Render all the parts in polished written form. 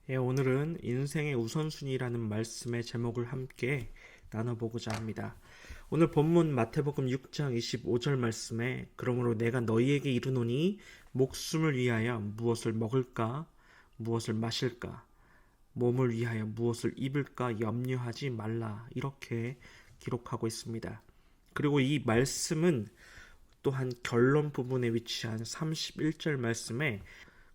오늘은 인생의 우선순위라는 말씀의 제목을 함께 나눠보고자 합니다. 오늘 본문 마태복음 6장 25절 말씀에 그러므로 내가 너희에게 이르노니 목숨을 위하여 무엇을 먹을까 무엇을 마실까 몸을 위하여 무엇을 입을까 염려하지 말라 이렇게 기록하고 있습니다. 그리고 이 말씀은 또한 결론 부분에 위치한 31절 말씀에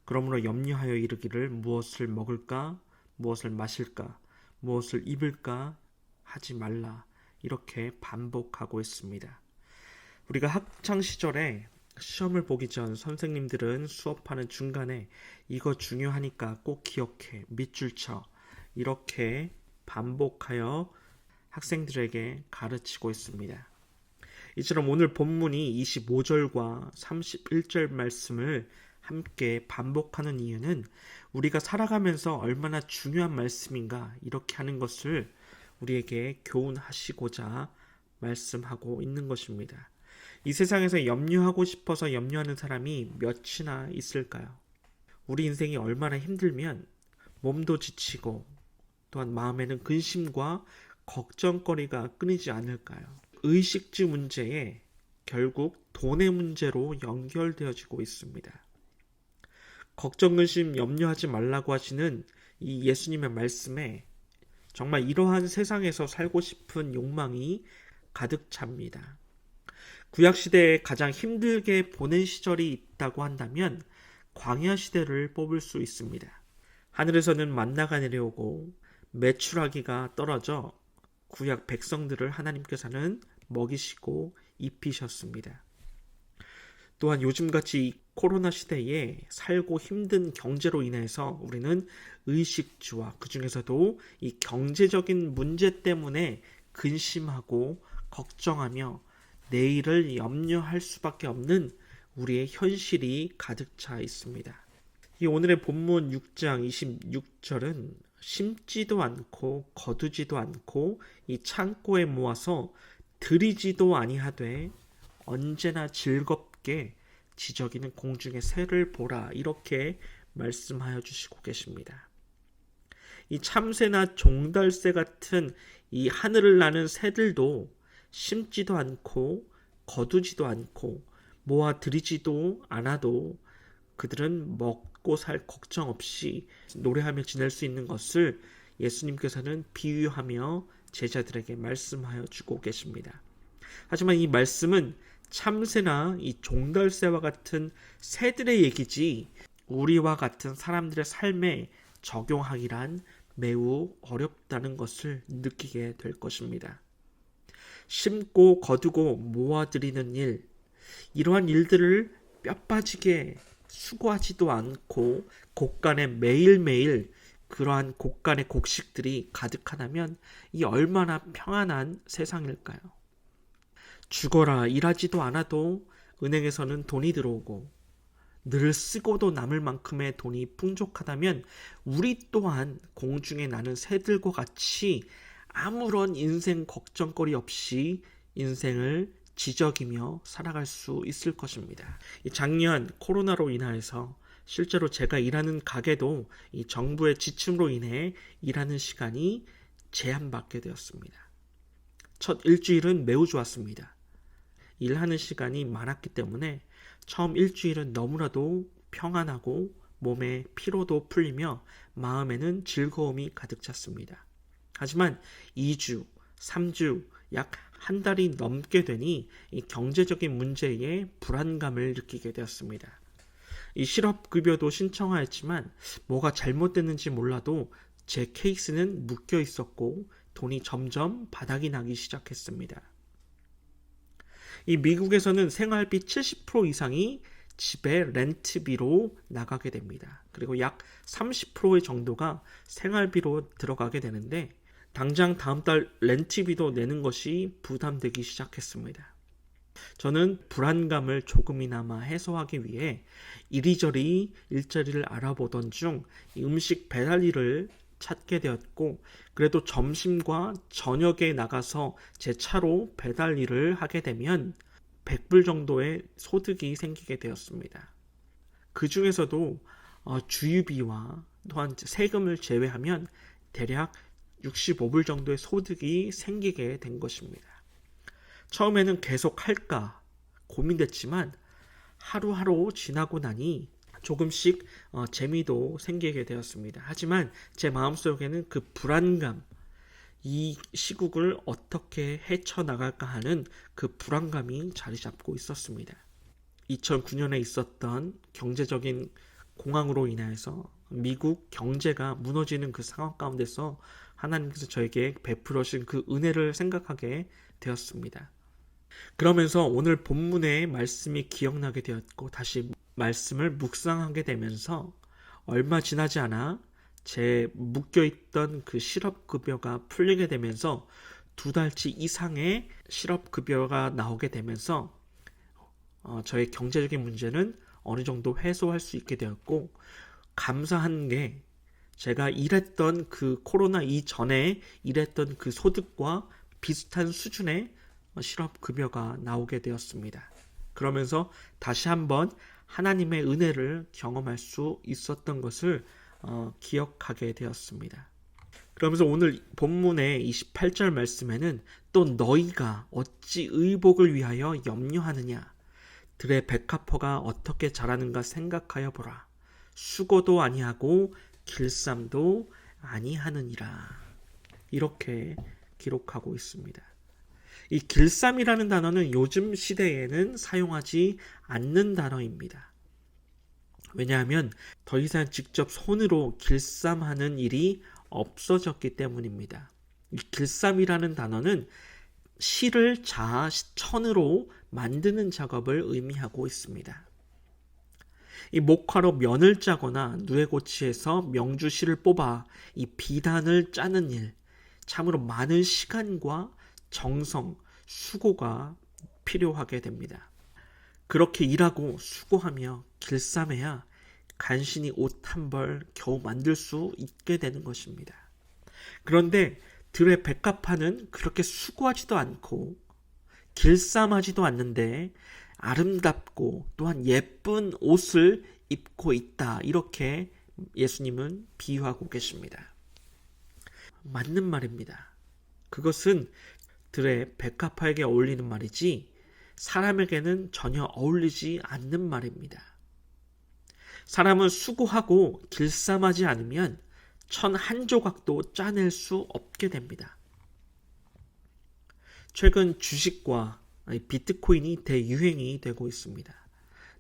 그러므로 염려하여 이르기를 무엇을 먹을까 무엇을 마실까 무엇을 입을까 하지 말라 이렇게 반복하고 있습니다. 우리가 학창 시절에 시험을 보기 전 선생님들은 수업하는 중간에 이거 중요하니까 꼭 기억해 밑줄 쳐 이렇게 반복하여 학생들에게 가르치고 있습니다. 이처럼 오늘 본문이 25절과 31절 말씀을 함께 반복하는 이유는 우리가 살아가면서 얼마나 중요한 말씀인가 이렇게 하는 것을 우리에게 교훈하시고자 말씀하고 있는 것입니다. 이 세상에서 염려하고 싶어서 염려하는 사람이 몇이나 있을까요? 우리 인생이 얼마나 힘들면 몸도 지치고 또한 마음에는 근심과 걱정거리가 끊이지 않을까요? 의식주 문제에 결국 돈의 문제로 연결되어지고 있습니다. 걱정, 근심, 염려하지 말라고 하시는 이 예수님의 말씀에 정말 이러한 세상에서 살고 싶은 욕망이 가득 찹니다. 구약시대에 가장 힘들게 보낸 시절이 있다고 한다면 광야 시대를 뽑을 수 있습니다. 하늘에서는 만나가 내려오고 메추라기가 떨어져 구약 백성들을 하나님께서는 먹이시고 입히셨습니다. 또한 요즘같이 코로나 시대에 살고 힘든 경제로 인해서 우리는 의식주와 그 중에서도 이 경제적인 문제 때문에 근심하고 걱정하며 내일을 염려할 수밖에 없는 우리의 현실이 가득 차 있습니다. 이 오늘의 본문 6장 26절은 심지도 않고 거두지도 않고 이 창고에 모아서 들이지도 아니하되 언제나 즐겁게 지저귀는 공중의 새를 보라 이렇게 말씀하여 주시고 계십니다. 이 참새나 종달새 같은 이 하늘을 나는 새들도 심지도 않고 거두지도 않고 모아 들이지도 않아도 그들은 먹고 살 걱정 없이 노래하며 지낼 수 있는 것을 예수님께서는 비유하며 제자들에게 말씀하여 주고 계십니다. 하지만 이 말씀은 참새나 이 종달새와 같은 새들의 얘기지 우리와 같은 사람들의 삶에 적용하기란 매우 어렵다는 것을 느끼게 될 것입니다. 심고 거두고 모아들이는 일, 이러한 일들을 뼈 빠지게 수고하지도 않고 곡간에 매일매일 그러한 곡간의 곡식들이 가득하다면 이 얼마나 평안한 세상일까요? 죽어라 일하지도 않아도 은행에서는 돈이 들어오고 늘 쓰고도 남을 만큼의 돈이 풍족하다면 우리 또한 공중에 나는 새들과 같이 아무런 인생 걱정거리 없이 인생을 지저귀며 살아갈 수 있을 것입니다. 작년 코로나로 인하여서 실제로 제가 일하는 가게도 이 정부의 지침으로 인해 일하는 시간이 제한받게 되었습니다. 첫 일주일은 매우 좋았습니다. 일하는 시간이 많았기 때문에 처음 일주일은 너무나도 평안하고 몸의 피로도 풀리며 마음에는 즐거움이 가득 찼습니다. 하지만 2주, 3주, 약 한 달이 넘게 되니 이 경제적인 문제에 불안감을 느끼게 되었습니다. 이 실업급여도 신청하였지만 뭐가 잘못됐는지 몰라도 제 케이스는 묶여 있었고 돈이 점점 바닥이 나기 시작했습니다. 이 미국에서는 생활비 70% 이상이 집의 렌트비로 나가게 됩니다. 그리고 약 30% 정도가 생활비로 들어가게 되는데 당장 다음 달 렌트비도 내는 것이 부담되기 시작했습니다. 저는 불안감을 조금이나마 해소하기 위해 이리저리 일자리를 알아보던 중 음식 배달 일을 찾게 되었고 그래도 점심과 저녁에 나가서 제 차로 배달 일을 하게 되면 100불 정도의 소득이 생기게 되었습니다. 그 중에서도 주유비와 또한 세금을 제외하면 대략 65불 정도의 소득이 생기게 된 것입니다. 처음에는 계속 할까 고민됐지만 하루하루 지나고 나니 조금씩 재미도 생기게 되었습니다. 하지만 제 마음속에는 그 불안감, 이 시국을 어떻게 헤쳐나갈까 하는 그 불안감이 자리 잡고 있었습니다. 2009년에 있었던 경제적인 공황으로 인해서 미국 경제가 무너지는 그 상황 가운데서 하나님께서 저에게 베풀어 주신 그 은혜를 생각하게 되었습니다. 그러면서 오늘 본문의 말씀이 기억나게 되었고 다시 말씀을 묵상하게 되면서 얼마 지나지 않아 제 묶여있던 그 실업급여가 풀리게 되면서 2달치 이상의 실업급여가 나오게 되면서 저의 경제적인 문제는 어느 정도 해소할 수 있게 되었고, 감사한 게 제가 일했던 그 코로나 이전에 일했던 그 소득과 비슷한 수준의 실업급여가 나오게 되었습니다. 그러면서 다시 한번 하나님의 은혜를 경험할 수 있었던 것을 기억하게 되었습니다. 그러면서 오늘 본문의 28절 말씀에는 또 너희가 어찌 의복을 위하여 염려하느냐, 들의 백합화가 어떻게 자라는가 생각하여 보라. 수고도 아니하고 길쌈도 아니하느니라. 이렇게 기록하고 있습니다. 이 길쌈이라는 단어는 요즘 시대에는 사용하지 않는 단어입니다. 왜냐하면 더 이상 직접 손으로 길쌈하는 일이 없어졌기 때문입니다. 이 길쌈이라는 단어는 실을 자아 천으로 만드는 작업을 의미하고 있습니다. 이 목화로 면을 짜거나 누에고치에서 명주실을 뽑아 이 비단을 짜는 일, 참으로 많은 시간과 정성, 수고가 필요하게 됩니다. 그렇게 일하고 수고하며 길쌈해야 간신히 옷 한 벌 겨우 만들 수 있게 되는 것입니다. 그런데 들의 백합화는 그렇게 수고하지도 않고 길쌈하지도 않는데 아름답고 또한 예쁜 옷을 입고 있다. 이렇게 예수님은 비유하고 계십니다. 맞는 말입니다. 그것은 들의 백합화에게 어울리는 말이지 사람에게는 전혀 어울리지 않는 말입니다. 사람은 수고하고 길쌈하지 않으면 천 한 조각도 짜낼 수 없게 됩니다. 최근 주식과 비트코인이 대유행이 되고 있습니다.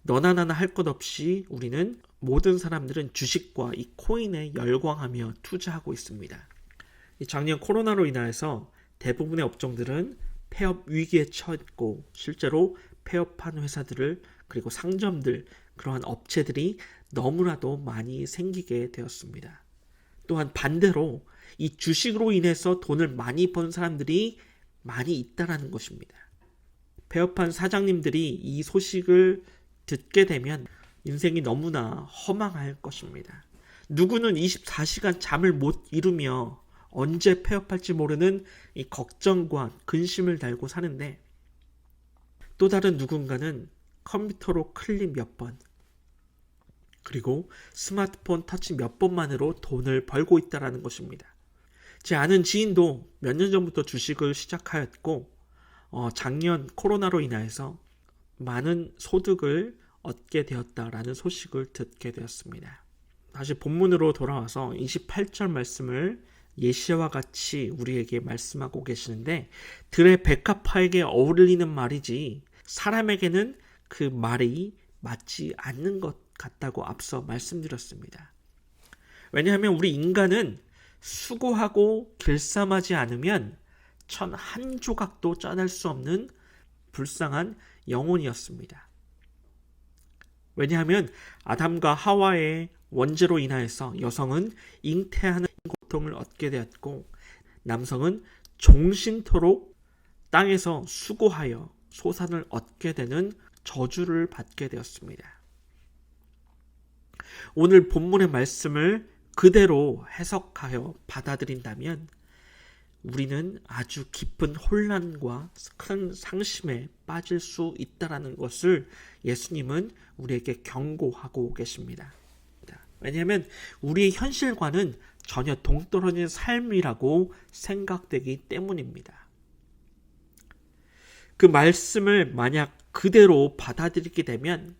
너나 나나 할 것 없이 우리는 모든 사람들은 주식과 이 코인에 열광하며 투자하고 있습니다. 작년 코로나로 인해서 대부분의 업종들은 폐업 위기에 처했고 실제로 폐업한 회사들을 그리고 상점들 그러한 업체들이 너무나도 많이 생기게 되었습니다. 또한 반대로 이 주식으로 인해서 돈을 많이 번 사람들이 많이 있다라는 것입니다. 폐업한 사장님들이 이 소식을 듣게 되면 인생이 너무나 허망할 것입니다. 누구는 24시간 잠을 못 이루며 언제 폐업할지 모르는 이 걱정과 근심을 달고 사는데 또 다른 누군가는 컴퓨터로 클릭 몇 번, 그리고 스마트폰 터치 몇 번만으로 돈을 벌고 있다는 것입니다. 제 아는 지인도 몇 년 전부터 주식을 시작하였고 작년 코로나로 인해서 많은 소득을 얻게 되었다라는 소식을 듣게 되었습니다. 다시 본문으로 돌아와서 28절 말씀을 예시와 같이 우리에게 말씀하고 계시는데 들의 백합화에게 어울리는 말이지 사람에게는 그 말이 맞지 않는 것 같다고 앞서 말씀드렸습니다. 왜냐하면 우리 인간은 수고하고 길쌈하지 않으면 천 한 조각도 짜낼 수 없는 불쌍한 영혼이었습니다. 왜냐하면 아담과 하와의 원죄로 인하여서 여성은 잉태하는 고통을 얻게 되었고 남성은 종신토록 땅에서 수고하여 소산을 얻게 되는 저주를 받게 되었습니다. 오늘 본문의 말씀을 그대로 해석하여 받아들인다면 우리는 아주 깊은 혼란과 큰 상심에 빠질 수 있다는 것을 예수님은 우리에게 경고하고 계십니다. 왜냐하면 우리의 현실과는 전혀 동떨어진 삶이라고 생각되기 때문입니다. 그 말씀을 만약 그대로 받아들이게 되면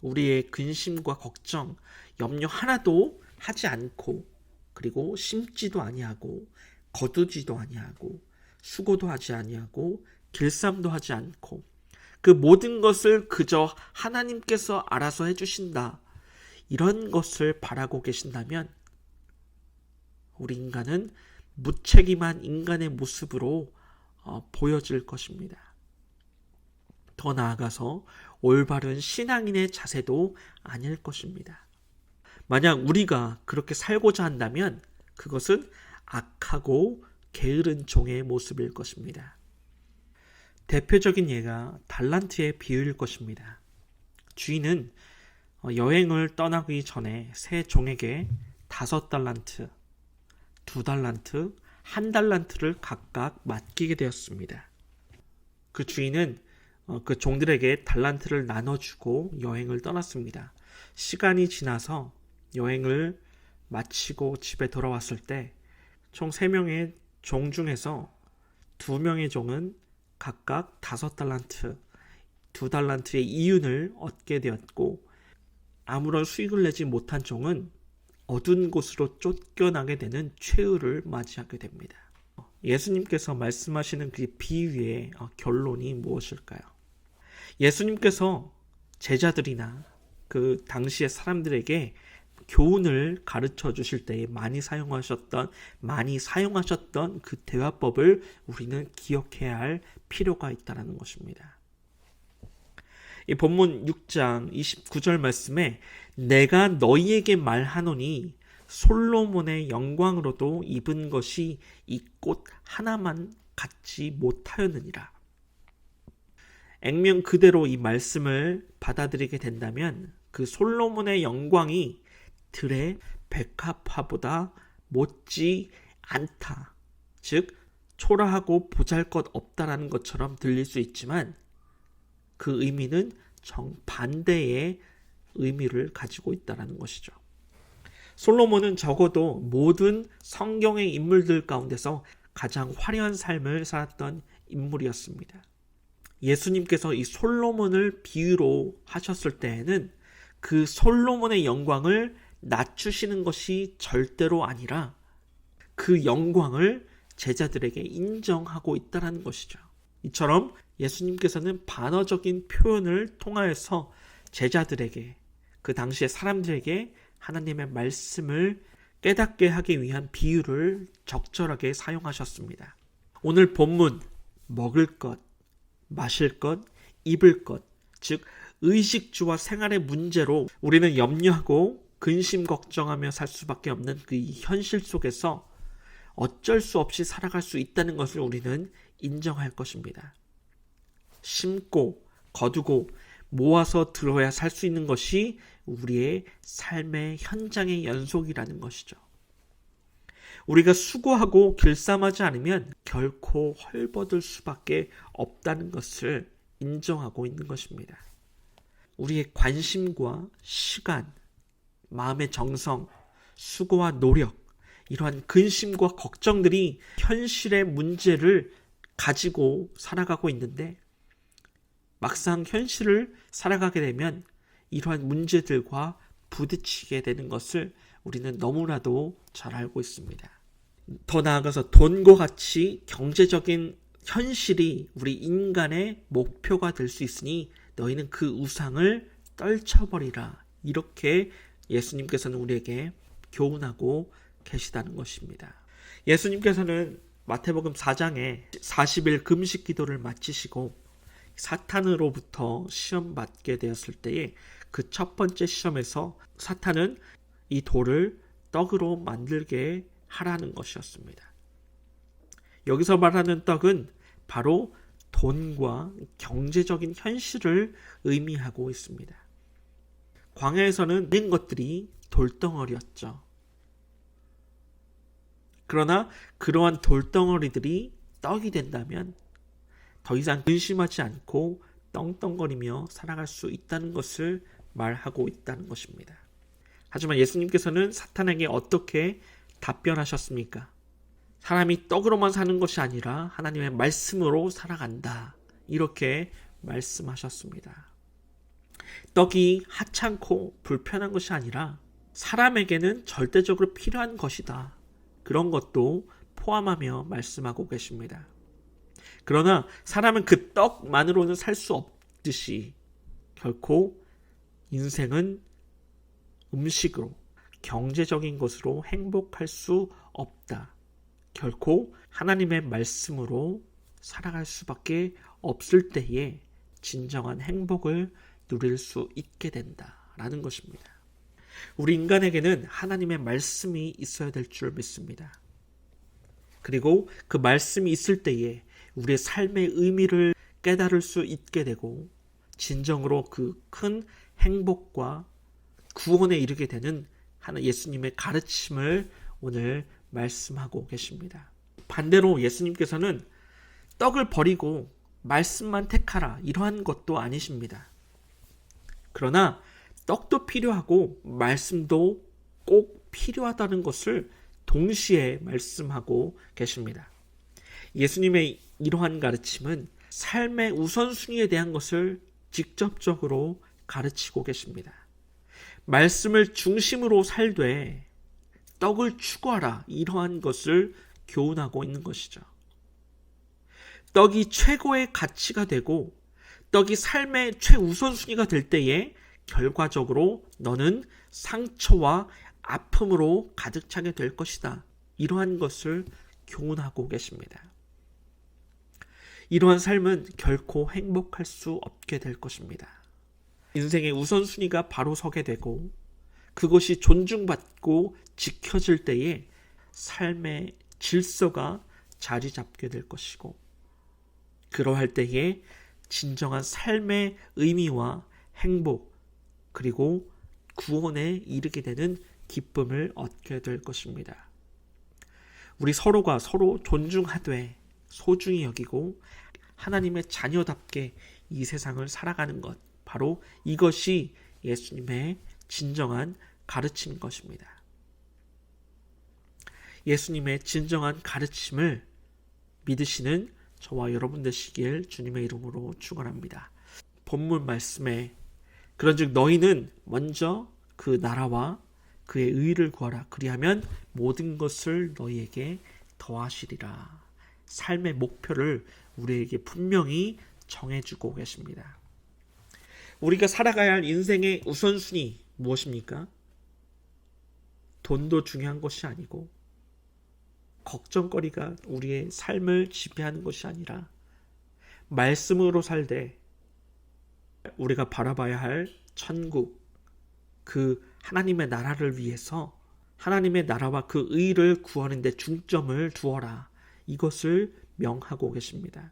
우리의 근심과 걱정, 염려 하나도 하지 않고, 그리고 심지도 아니하고 거두지도 아니하고 수고도 하지 아니하고 길쌈도 하지 않고 그 모든 것을 그저 하나님께서 알아서 해주신다, 이런 것을 바라고 계신다면 우리 인간은 무책임한 인간의 모습으로 보여질 것입니다. 더 나아가서 올바른 신앙인의 자세도 아닐 것입니다. 만약 우리가 그렇게 살고자 한다면 그것은 악하고 게으른 종의 모습일 것입니다. 대표적인 예가 달란트의 비유일 것입니다. 주인은 여행을 떠나기 전에 새 종에게 5달란트, 2달란트, 1달란트를 각각 맡기게 되었습니다. 그 주인은 그 종들에게 달란트를 나눠주고 여행을 떠났습니다. 시간이 지나서 여행을 마치고 집에 돌아왔을 때 총 3명의 종 중에서 2명의 종은 각각 5달란트, 2달란트의 이윤을 얻게 되었고, 아무런 수익을 내지 못한 종은 어두운 곳으로 쫓겨나게 되는 최후를 맞이하게 됩니다. 예수님께서 말씀하시는 그 비유의 결론이 무엇일까요? 예수님께서 제자들이나 그 당시의 사람들에게 교훈을 가르쳐 주실 때에 많이 사용하셨던 그 대화법을 우리는 기억해야 할 필요가 있다는 것입니다. 이 본문 6장 29절 말씀에 내가 너희에게 말하노니 솔로몬의 영광으로도 입은 것이 이 꽃 하나만 갖지 못하였느니라. 액면 그대로 이 말씀을 받아들이게 된다면 그 솔로몬의 영광이 들의 백합화보다 못지 않다, 즉 초라하고 보잘것없다라는 것처럼 들릴 수 있지만 그 의미는 정반대의 의미를 가지고 있다는 것이죠. 솔로몬은 적어도 모든 성경의 인물들 가운데서 가장 화려한 삶을 살았던 인물이었습니다. 예수님께서 이 솔로몬을 비유로 하셨을 때에는 그 솔로몬의 영광을 낮추시는 것이 절대로 아니라 그 영광을 제자들에게 인정하고 있다는 것이죠. 이처럼 예수님께서는 반어적인 표현을 통하여서 제자들에게, 그 당시의 사람들에게 하나님의 말씀을 깨닫게 하기 위한 비유를 적절하게 사용하셨습니다. 오늘 본문 먹을 것, 마실 것, 입을 것, 즉 의식주와 생활의 문제로 우리는 염려하고 근심 걱정하며 살 수밖에 없는 그 현실 속에서 어쩔 수 없이 살아갈 수 있다는 것을 우리는 인정할 것입니다. 심고 거두고 모아서 들어야 살 수 있는 것이 우리의 삶의 현장의 연속이라는 것이죠. 우리가 수고하고 길쌈하지 않으면 결코 헐벗을 수밖에 없다는 것을 인정하고 있는 것입니다. 우리의 관심과 시간, 마음의 정성, 수고와 노력, 이러한 근심과 걱정들이 현실의 문제를 가지고 살아가고 있는데 막상 현실을 살아가게 되면 이러한 문제들과 부딪히게 되는 것을 우리는 너무나도 잘 알고 있습니다. 더 나아가서 돈과 같이 경제적인 현실이 우리 인간의 목표가 될 수 있으니 너희는 그 우상을 떨쳐버리라. 이렇게 예수님께서는 우리에게 교훈하고 계시다는 것입니다. 예수님께서는 마태복음 4장에 40일 금식 기도를 마치시고 사탄으로부터 시험 받게 되었을 때에 그 첫 번째 시험에서 사탄은 이 돌을 떡으로 만들게 하라는 것이었습니다. 여기서 말하는 떡은 바로 돈과 경제적인 현실을 의미하고 있습니다. 광야에서는 모든 것들이 돌덩어리였죠. 그러나 그러한 돌덩어리들이 떡이 된다면 더 이상 근심하지 않고 떵떵거리며 살아갈 수 있다는 것을 말하고 있다는 것입니다. 하지만 예수님께서는 사탄에게 어떻게 답변하셨습니까? 사람이 떡으로만 사는 것이 아니라 하나님의 말씀으로 살아간다. 이렇게 말씀하셨습니다. 떡이 하찮고 불편한 것이 아니라 사람에게는 절대적으로 필요한 것이다. 그런 것도 포함하며 말씀하고 계십니다. 그러나 사람은 그 떡만으로는 살 수 없듯이 결코 인생은 음식으로, 경제적인 것으로 행복할 수 없다. 결코 하나님의 말씀으로 살아갈 수밖에 없을 때에 진정한 행복을 누릴 수 있게 된다라는 것입니다. 우리 인간에게는 하나님의 말씀이 있어야 될 줄 믿습니다. 그리고 그 말씀이 있을 때에 우리의 삶의 의미를 깨달을 수 있게 되고 진정으로 그 큰 행복과 구원에 이르게 되는 예수님의 가르침을 오늘 말씀하고 계십니다. 반대로 예수님께서는 떡을 버리고 말씀만 택하라 이러한 것도 아니십니다. 그러나 떡도 필요하고 말씀도 꼭 필요하다는 것을 동시에 말씀하고 계십니다. 예수님의 이러한 가르침은 삶의 우선순위에 대한 것을 직접적으로 가르치고 계십니다. 말씀을 중심으로 살되 떡을 추구하라 이러한 것을 교훈하고 있는 것이죠. 떡이 최고의 가치가 되고 떡이 삶의 최우선순위가 될 때에 결과적으로 너는 상처와 아픔으로 가득 차게 될 것이다. 이러한 것을 교훈하고 계십니다. 이러한 삶은 결코 행복할 수 없게 될 것입니다. 인생의 우선순위가 바로 서게 되고 그것이 존중받고 지켜질 때에 삶의 질서가 자리 잡게 될 것이고 그러할 때에 진정한 삶의 의미와 행복 그리고 구원에 이르게 되는 기쁨을 얻게 될 것입니다. 우리 서로가 서로 존중하되 소중히 여기고 하나님의 자녀답게 이 세상을 살아가는 것 바로 이것이 예수님의 진정한 가르침인 것입니다. 예수님의 진정한 가르침을 믿으시는 저와 여러분 되시길 주님의 이름으로 축원합니다. 본문 말씀에 그런즉 너희는 먼저 그 나라와 그의 의를 구하라. 그리하면 모든 것을 너희에게 더하시리라. 삶의 목표를 우리에게 분명히 정해주고 계십니다. 우리가 살아가야 할 인생의 우선순위 무엇입니까? 돈도 중요한 것이 아니고 걱정거리가 우리의 삶을 지배하는 것이 아니라 말씀으로 살되 우리가 바라봐야 할 천국, 그 하나님의 나라를 위해서 하나님의 나라와 그 의를 구하는 데 중점을 두어라. 이것을 명하고 계십니다.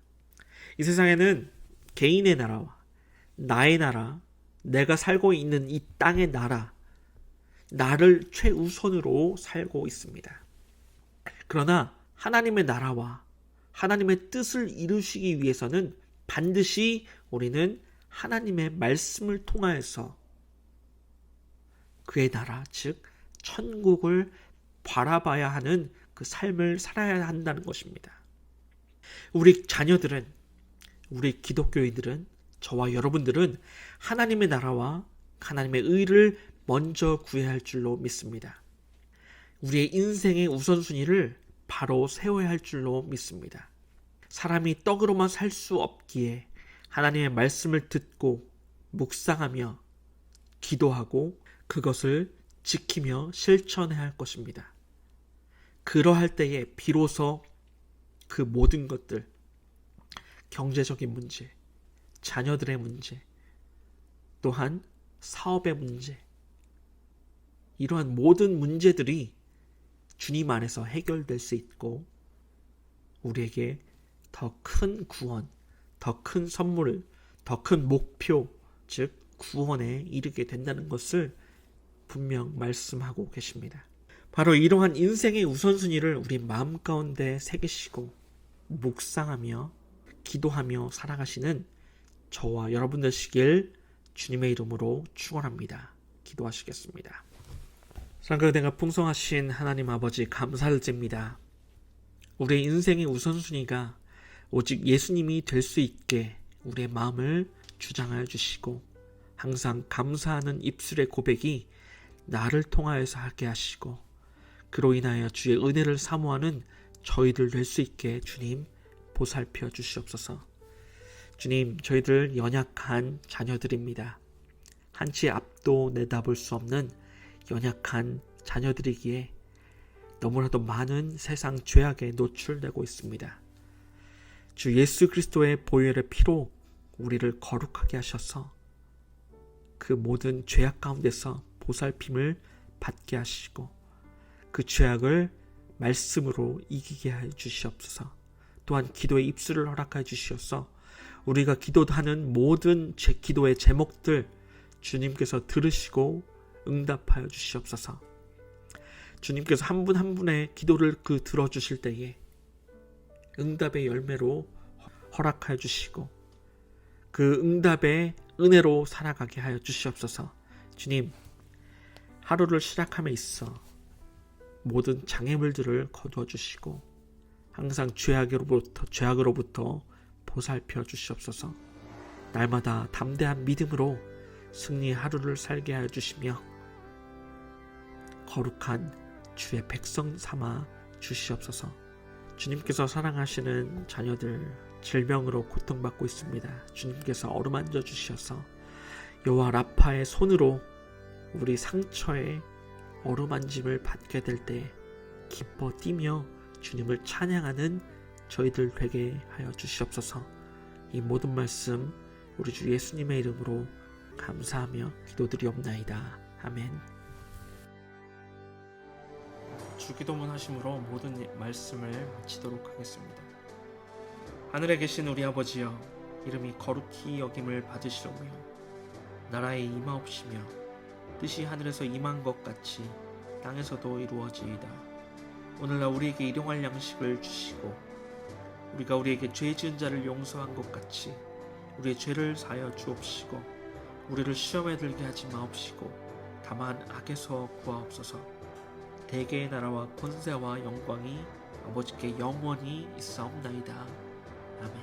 이 세상에는 개인의 나라와 나의 나라, 내가 살고 있는 이 땅의 나라, 나를 최우선으로 살고 있습니다. 그러나 하나님의 나라와 하나님의 뜻을 이루시기 위해서는 반드시 우리는 하나님의 말씀을 통하여서 그의 나라, 즉 천국을 바라봐야 하는 그 삶을 살아야 한다는 것입니다. 우리 자녀들은, 우리 기독교인들은, 저와 여러분들은 하나님의 나라와 하나님의 의를 먼저 구해야 할 줄로 믿습니다. 우리의 인생의 우선순위를 바로 세워야 할 줄로 믿습니다. 사람이 떡으로만 살 수 없기에 하나님의 말씀을 듣고 묵상하며 기도하고 그것을 지키며 실천해야 할 것입니다. 그러할 때에 비로소 그 모든 것들, 경제적인 문제, 자녀들의 문제, 또한 사업의 문제, 이러한 모든 문제들이 주님 안에서 해결될 수 있고 우리에게 더 큰 구원, 더 큰 선물, 더 큰 목표, 즉 구원에 이르게 된다는 것을 분명 말씀하고 계십니다. 바로 이러한 인생의 우선순위를 우리 마음 가운데 새기시고 묵상하며 기도하며 살아가시는 저와 여러분 되시길 주님의 이름으로 축원합니다. 기도하시겠습니다. 사랑과 은혜가 풍성하신 하나님 아버지 감사를 드립니다. 우리의 인생의 우선순위가 오직 예수님이 될 수 있게 우리의 마음을 주장하여 주시고 항상 감사하는 입술의 고백이 나를 통하여서 하게 하시고 그로 인하여 주의 은혜를 사모하는 저희들 될 수 있게 주님 보살펴 주시옵소서. 주님, 저희들 연약한 자녀들입니다. 한치 앞도 내다볼 수 없는 연약한 자녀들이기에 너무나도 많은 세상 죄악에 노출되고 있습니다. 주 예수 그리스도의 보혈의 피로 우리를 거룩하게 하셔서 그 모든 죄악 가운데서 보살핌을 받게 하시고 그 죄악을 말씀으로 이기게 해 주시옵소서. 또한 기도의 입술을 허락해 주시옵소서. 우리가 기도하는 모든 기도의 제목들 주님께서 들으시고 응답하여 주시옵소서. 주님께서 한 분 한 분의 기도를 들어주실 때에 응답의 열매로 허락하여 주시고 그 응답의 은혜로 살아가게 하여 주시옵소서. 주님, 하루를 시작함에 있어 모든 장애물들을 거두어 주시고 항상 죄악으로부터 보살펴 주시옵소서. 날마다 담대한 믿음으로 승리의 하루를 살게 하여 주시며 거룩한 주의 백성 삼아 주시옵소서. 주님께서 사랑하시는 자녀들 질병으로 고통받고 있습니다. 주님께서 어루만져 주셔서 여호와 라파의 손으로 우리 상처에 어루만짐을 받게 될 때 기뻐 뛰며 주님을 찬양하는 저희들 되게 하여 주시옵소서. 이 모든 말씀 우리 주 예수님의 이름으로 감사하며 기도드리옵나이다. 아멘. 주기도문 하심으로 모든 말씀을 마치도록 하겠습니다. 하늘에 계신 우리 아버지여, 이름이 거룩히 여김을 받으시오며 나라에 임하옵시며 뜻이 하늘에서 임한 것 같이 땅에서도 이루어지이다. 오늘날 우리에게 일용할 양식을 주시고 우리가 우리에게 죄 지은 자를 용서한 것 같이 우리의 죄를 사하여 주옵시고 우리를 시험에 들게 하지 마옵시고 다만 악에서 구하옵소서. 대개의 나라와 권세와 영광이 아버지께 영원히 있사옵나이다. 아멘.